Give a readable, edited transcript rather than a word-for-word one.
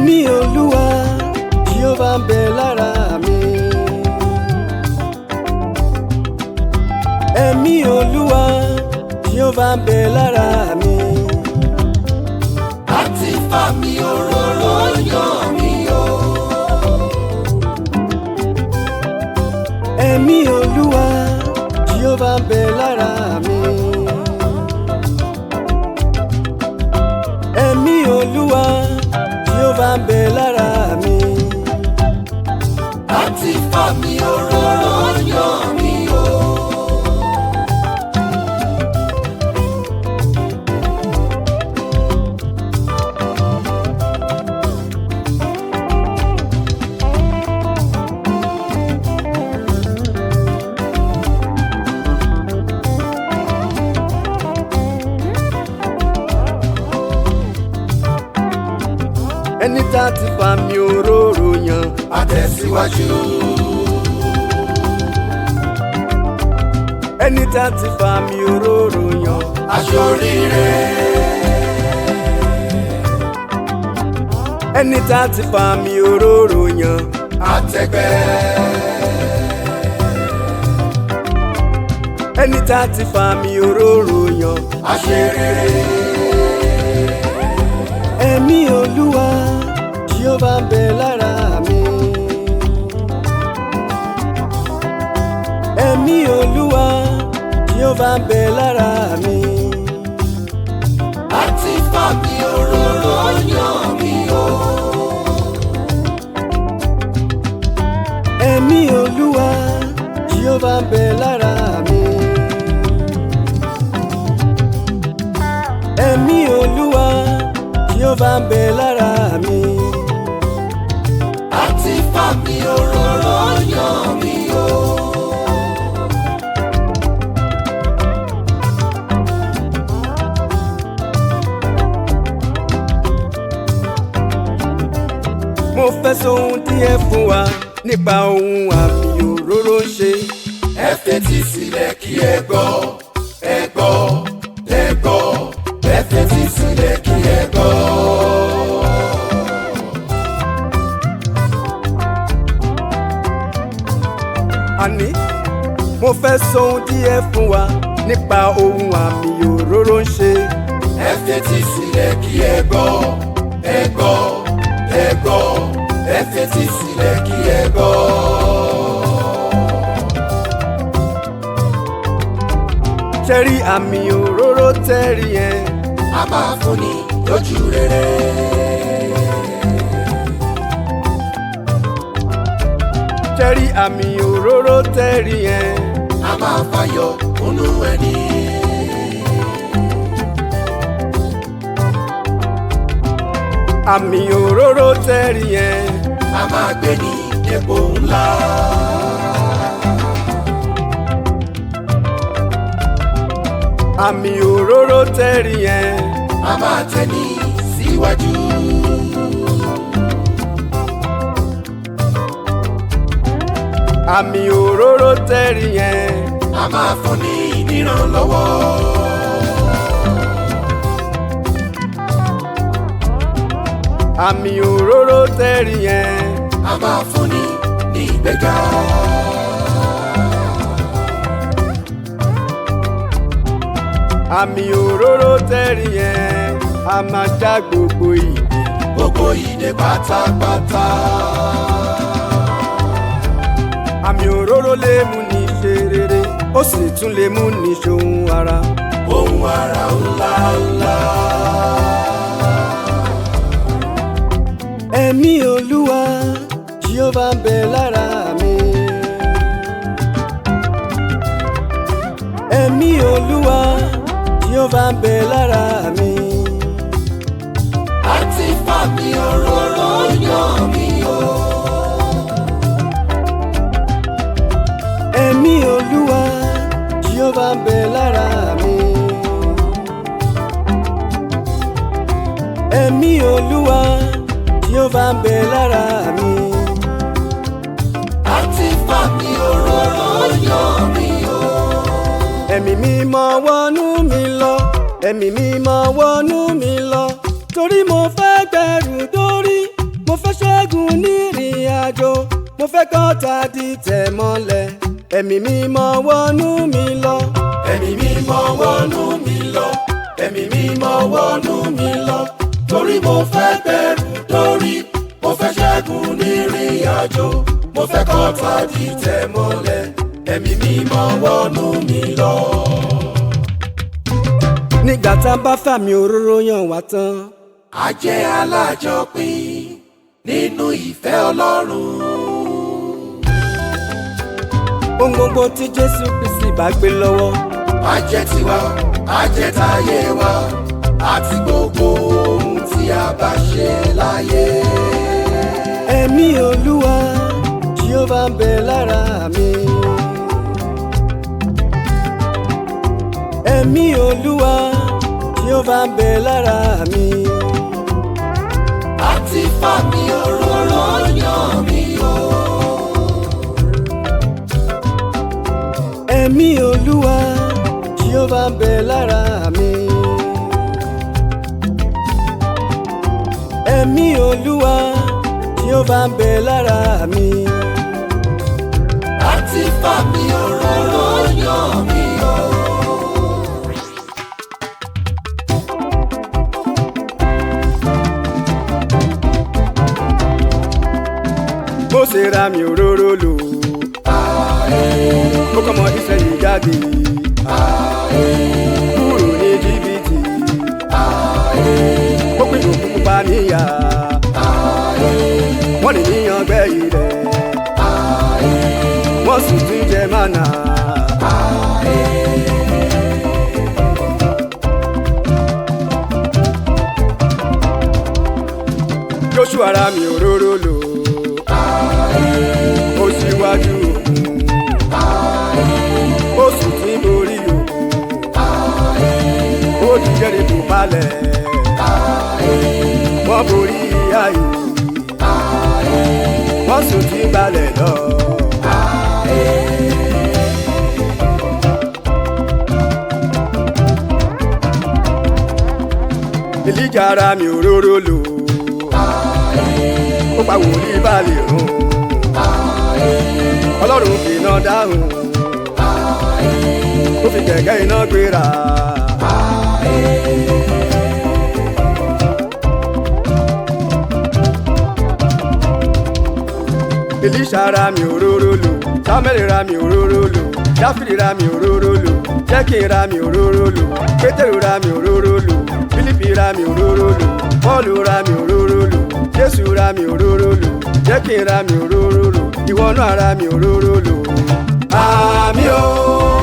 Ẹ̀mí Olúwa Jèhófà ń bẹ lára mi. Ẹ̀mí Olúwa Jèhófà ń bẹ lára mi. Àti fàmì òróró yàn mí o. Ẹ̀mí Olúwa Jèhófà ń bẹ lára mi. Ẹ̀mí Olúwa Jèhófà ń bẹ lára mi. Àti fàmì òróró yàn mí o. Ẹni tá ti fàmì òróró yàn Á tẹ̀síwájú. ẹni tá ti fàmì òróró yàn Á ṣoríire. ẹni tá ti fàmì òróró yàn Á tẹ́gbẹ́. ẹni tá ti fàmì òróró yàn. Á ṣe rere. Ẹ̀mí Olúwa Jèhófà ń bẹ lára mi. Ẹ̀mí Olúwa Jèhófà ń bẹ lára mi. Àti fàmì òróró yàn mí o. Ẹ̀mí Olúwa Jèhófà ń bẹ lára mi. Ẹ̀mí Olúwa Jèhófà ń bẹ lára mi. Àti fàmì òróró yàn mí o. Mo fẹ́ sọ ohun díẹ̀ fún wa nípa ohun àmì òróró ń ṣe. Ẹ fetí sílẹ̀ kí ẹ gbọ́, ẹ gbọ́, ẹ gbọ́. Ẹ fetí sílẹ̀ kí ẹ gbọ́. Àní mo fẹ́ sọ ohun díẹ̀ fún wa nípa ohun àmì òróró ń ṣe. Ẹ fetí sílẹ̀ kí ẹ gbọ́, ẹ gbọ́, ẹ gbọ́. Ẹ fetí sílẹ̀ kí ẹ gbọ́. Ṣẹ́rí àmì òróró tẹ́rí yẹn. A máa fúnni lójú rere. Ṣẹ́rí àmì òróró tẹ́rí yẹn. A máa fàyọ̀ kúnnú ẹni. Àmì òróró tẹ́rí yẹn. A máa gbé ní dépò ńlá. Àmì òróró tẹ́rí yẹn. A máa tẹ̀lé síwájú. Àmì òróró tẹ́rí yẹn. A máa fúnni nírànlọ́wọ́. Àmì òróró tẹ́rí yẹn. A máa fúnni ní ìgbéga. Àmì òróró tẹ́rí yẹn. A máa já gbogbo ìdè. Gbogbo ìdè pátápátá. Àmì òróró lè mú ni ṣe rere, ó sì tún lè mú ni ṣohun ara. Ohun àrà ńlá ńlá. Ẹ̀mí Olúwa Jèhófà ń bẹ lára mi. Ẹ̀mí Olúwa Jèhófà ń bẹ lára mi. Àti fàmì òróró yàn mí o. Ẹ̀mí Olúwa Jèhófà ń bẹ lára mi. Ẹ̀mí Olúwa Jèhófà ń bẹ lára mi. Àti fàmì òróró yàn mí o. Ẹ̀mí mímọ́ wọnú mi lọ, ẹ̀mí mímọ́ wọnú mi lọ, torí mo fẹ́ gbẹrù dórí, fẹ́ kọ́ta dìtẹ̀ mọ́lẹ̀, ẹ̀mí mímọ́ wọnú mi lọ. Ẹ̀mí mímọ́ wọnú mi lọ, ẹ̀mí mímọ́ wọnú mi lọ, torí mo fẹ́ bẹ̀rù dórí, mo fẹ́ ṣẹ́gun nírìn àjò, mo fẹ́ kọ́ta dìtẹ̀ mọ́lẹ̀, ẹ̀mí mímọ́ wọnú mi lọ. Nígbà tá a bá fàmì òróró yàn wá tán, a jẹ́ alájọpín nínú ìfẹ́ Ọlọ́run. ohun gbogbo tí Jésù Kristi bá gbé lọ́wọ́, a jẹ́ tiwa, a jẹ́ tayé wa, àti gbogbo ohun tí a bá ṣe láyé. ẹ̀mí Olúwa Jèhófà ń bẹ lára mi. ẹ̀mí Olúwa Jèhófà ń bẹ lára mi. Àti fàmì òróró yàn mí o. ẹ̀mí Olúwa Jèhófà ń bẹ lára mi. ẹ̀mí Olúwa Jèhófà ń bẹ lára mi. Àti fàmì òróró yàn mí o. Mo ṣe ra mi òróró lò, ó kọ́ ọmọ Ísírẹ́lì jáde kúrò ní Íjíbítì, ó pín òkú pupa níyà, wọ́n lè níyan gbẹ́ ilẹ̀, wọ́n sì tún jẹ mánà. Jóṣúà ra mi òróró lò, ó síwájú òkun, ó sì tún borí òkun, ó di Jẹ́ríkò palẹ̀, wọ́n borí ayé, wọ́n sì tún balẹ̀ lọ. Èlíjà ra mi òróró lò, ó pa wòlíì Báálì run, Ọlọ́run fi iná dáhùn, ó fi kẹ̀kẹ́ iná gbéra. Èlíṣà ra mi òróró lò, Sámúẹ́lì ra mi òróró lò, Dáfídì ra mi òróró lò, Jẹ́kì ra mi òróró lò, Pétérù ra mi òróró lò, Fílípì ra mi òróró lò, Pọ́ọ̀lù ra mi òróró lò, Jésù ra mi òróró lò, Jẹ́kì ra mi òróró lò, ìwọ náà ra mi òróró lò. Àmì o.